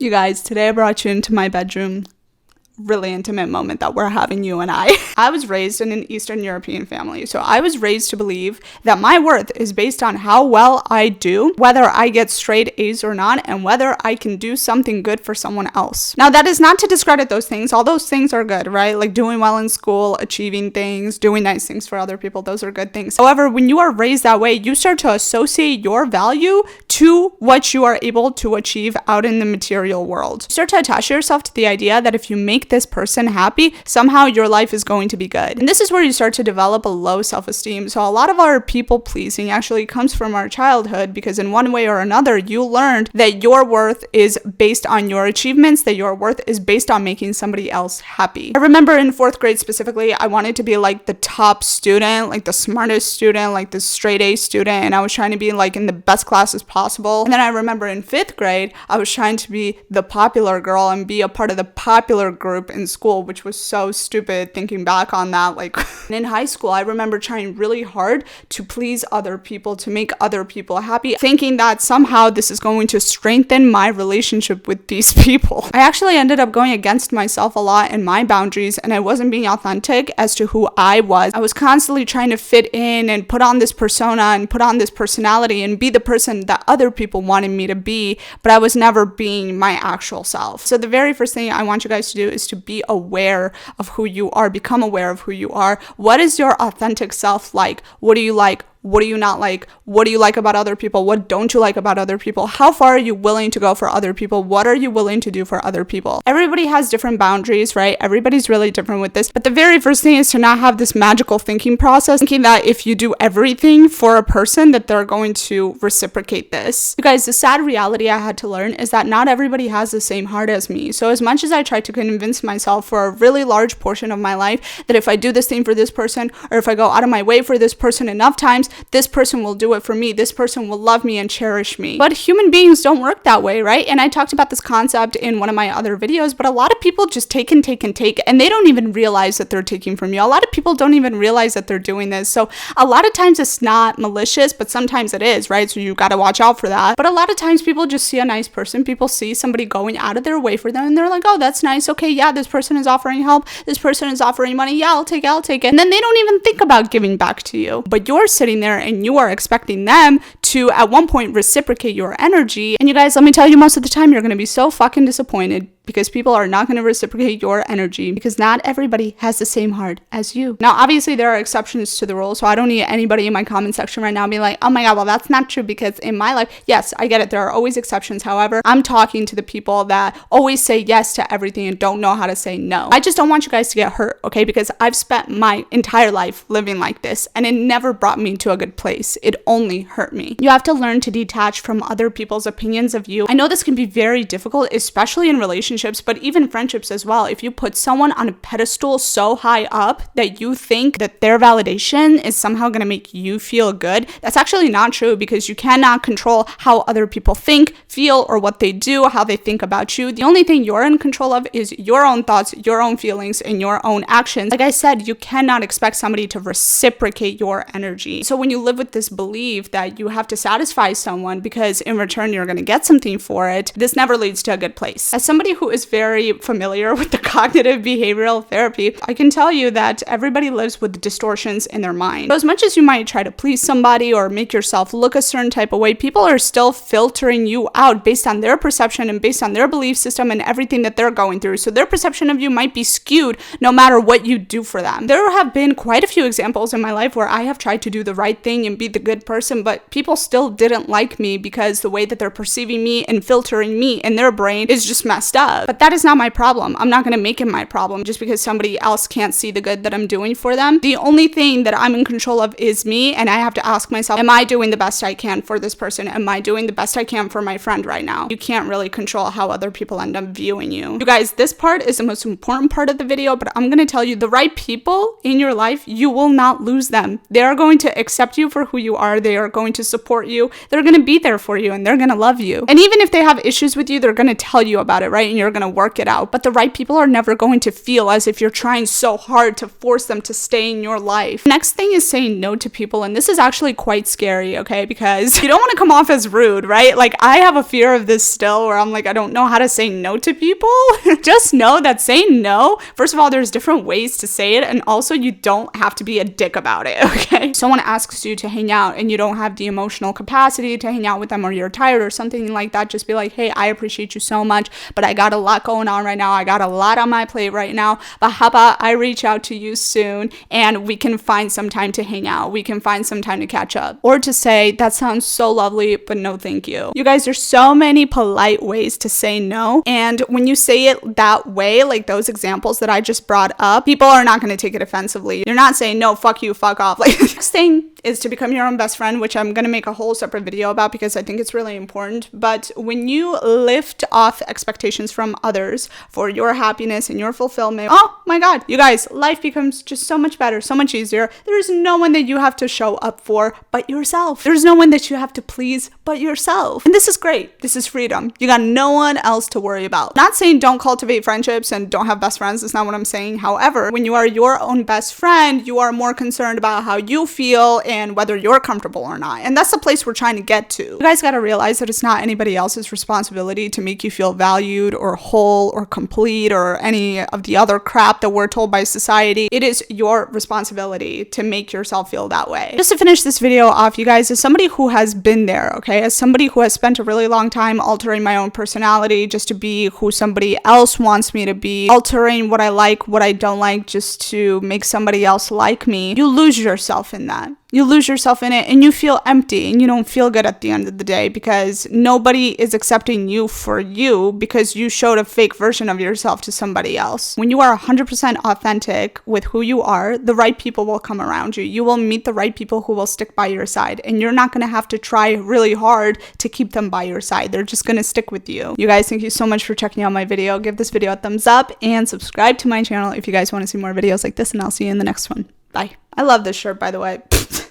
You guys, today I brought you into my bedroom. Really intimate moment that we're having, you and I. I was raised in an Eastern European family, so I was raised to believe that my worth is based on how well I do, whether I get straight A's or not, and whether I can do something good for someone else. Now, that is not to discredit those things. All those things are good, right? Like doing well in school, achieving things, doing nice things for other people, those are good things. However, when you are raised that way, you start to associate your value to what you are able to achieve out in the material world. You start to attach yourself to the idea that if you make this person happy, somehow your life is going to be good. And this is where you start to develop a low self-esteem. So a lot of our people pleasing actually comes from our childhood, because in one way or another, you learned that your worth is based on your achievements, that your worth is based on making somebody else happy. I remember in 4th grade specifically, I wanted to be like the top student, like the smartest student, like the straight A student, and I was trying to be like in the best classes possible. And then I remember in 5th grade, I was trying to be the popular girl and be a part of the popular group in school, which was so stupid thinking back on that. Like in high school, I remember trying really hard to please other people, to make other people happy, thinking that somehow this is going to strengthen my relationship with these people. I actually ended up going against myself a lot and my boundaries, and I wasn't being authentic as to who I was. I was constantly trying to fit in and put on this persona and put on this personality and be the person that other people wanted me to be, but I was never being my actual self. So the very first thing I want you guys to do is to be aware of who you are, become aware of who you are. What is your authentic self like? What do you like? What do you not like? What do you like about other people? What don't you like about other people? How far are you willing to go for other people? What are you willing to do for other people? Everybody has different boundaries, right? Everybody's really different with this. But the very first thing is to not have this magical thinking process, thinking that if you do everything for a person, that they're going to reciprocate this. You guys, the sad reality I had to learn is that not everybody has the same heart as me. So as much as I tried to convince myself for a really large portion of my life that if I do this thing for this person, or if I go out of my way for this person enough times, this person will do it for me. This person will love me and cherish me. But human beings don't work that way, right? And I talked about this concept in one of my other videos, but a lot of people just take, and they don't even realize that they're taking from you. A lot of people don't even realize that they're doing this. So a lot of times it's not malicious, but sometimes it is, right? So you got to watch out for that. But a lot of times people just see a nice person. People see somebody going out of their way for them, and they're like, oh, that's nice. Okay, yeah, this person is offering help. This person is offering money. Yeah, I'll take it. And then they don't even think about giving back to you. But you're sitting there and you are expecting them to at one point reciprocate your energy. And you guys, let me tell you, most of the time you're going to be so fucking disappointed, because people are not going to reciprocate your energy, because not everybody has the same heart as you. Now, obviously there are exceptions to the rule, so I don't need anybody in my comment section right now being like, oh my god, well, that's not true, because in my life, yes, I get it, there are always exceptions. However, I'm talking to the people that always say yes to everything and don't know how to say no. I just don't want you guys to get hurt, okay? Because I've spent my entire life living like this, and it never brought me to a good place. It only hurt me. You have to learn to detach from other people's opinions of you. I know this can be very difficult, especially in relationships, but even friendships as well. If you put someone on a pedestal so high up that you think that their validation is somehow going to make you feel good, that's actually not true, because you cannot control how other people think, feel, or what they do, how they think about you. The only thing you're in control of is your own thoughts, your own feelings, and your own actions. Like I said, you cannot expect somebody to reciprocate your energy. So when you live with this belief that you have to satisfy someone because in return you're going to get something for it, this never leads to a good place. As somebody who is very familiar with the cognitive behavioral therapy, I can tell you that everybody lives with distortions in their mind. So as much as you might try to please somebody or make yourself look a certain type of way, people are still filtering you out based on their perception and based on their belief system and everything that they're going through. So their perception of you might be skewed no matter what you do for them. There have been quite a few examples in my life where I have tried to do the right thing and be the good person, but people still didn't like me because the way that they're perceiving me and filtering me in their brain is just messed up. But that is not my problem. I'm not going to make it my problem just because somebody else can't see the good that I'm doing for them. The only thing that I'm in control of is me, and I have to ask myself, am I doing the best I can for this person? Am I doing the best I can for my friend right now? You can't really control how other people end up viewing you. You guys, this part is the most important part of the video, but I'm going to tell you, the right people in your life, you will not lose them. They are going to accept you for who you are. They are going to support you. They're going to be there for you, and they're going to love you. And even if they have issues with you, they're going to tell you about it, right? And you're going to work it out. But the right people are never going to feel as if you're trying so hard to force them to stay in your life. Next thing is saying no to people. And this is actually quite scary, okay? Because you don't want to come off as rude, right? Like, I have a fear of this still where I'm like, I don't know how to say no to people. Just know that saying no, first of all, there's different ways to say it. And also, you don't have to be a dick about it, okay? Someone asks you to hang out and you don't have the emotional capacity to hang out with them, or you're tired or something like that, just be like, hey, I appreciate you so much, but I got a lot going on right now. I got a lot on my plate right now, but how about I reach out to you soon and we can find some time to hang out. We can find some time to catch up. Or to say, that sounds so lovely, but no thank you. You guys, there's so many polite ways to say no. And when you say it that way, like those examples that I just brought up, people are not going to take it offensively. You're not saying, no, fuck you, fuck off. Like, next thing is to become your own best friend, which I'm going to make a whole separate video about because I think it's really important. But when you lift off expectations from others for your happiness and your fulfillment, oh my God, you guys, life becomes just so much better, so much easier. There's no one that you have to show up for but yourself. There's no one that you have to please but yourself. And this is great. This is freedom. You got no one else to worry about. Not saying don't cultivate friendships and don't have best friends. That's not what I'm saying. However, when you are your own best friend, you are more concerned about how you feel and whether you're comfortable or not. And that's the place we're trying to get to. You guys got to realize that it's not anybody else's responsibility to make you feel valued or whole or complete or any of the other crap that we're told by society. It is your responsibility to make yourself feel that way. Just to finish this video off, you guys, as somebody who has been there, okay, as somebody who has spent a really long time altering my own personality just to be who somebody else wants me to be, altering what I like, what I don't like, just to make somebody else like me, you lose yourself in that. You lose yourself in it and you feel empty and you don't feel good at the end of the day because nobody is accepting you for you because you showed a fake version of yourself to somebody else. When you are 100% authentic with who you are, the right people will come around you. You will meet the right people who will stick by your side, and you're not going to have to try really hard to keep them by your side. They're just going to stick with you. You guys, thank you so much for checking out my video. Give this video a thumbs up and subscribe to my channel if you guys want to see more videos like this, and I'll see you in the next one. Bye. I love this shirt, by the way.